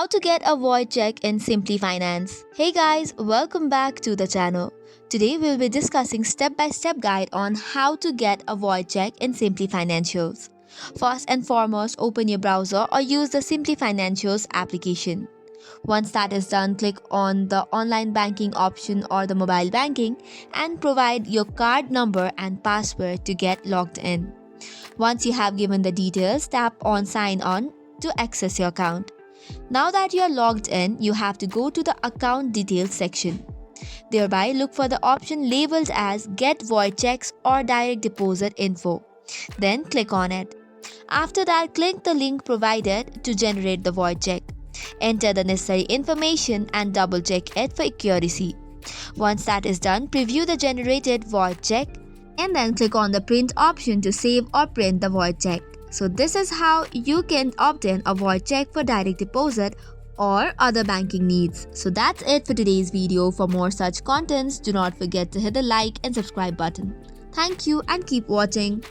How to get a void check in Simplii Finance. Hey guys, welcome back to the channel. Today we'll be discussing step-by-step guide on how to get a void check in Simplii Financials. First and foremost, open your browser or use the Simplii Financials application. Once that is done, click on the online banking option or the mobile banking and provide your card number and password to get logged in. Once you have given the details, tap on sign on to access your account. Now that you are logged in, you have to go to the account details section. Thereby, look for the option labeled as Get Void Checks or Direct Deposit Info. Then click on it. After that, click the link provided to generate the void check. Enter the necessary information and double check it for accuracy. Once that is done, preview the generated void check and then click on the print option to save or print the void check. So this is how you can obtain a void check for direct deposit or other banking needs. So that's it for today's video. For more such contents, do not forget to hit the like and subscribe button. Thank you and keep watching.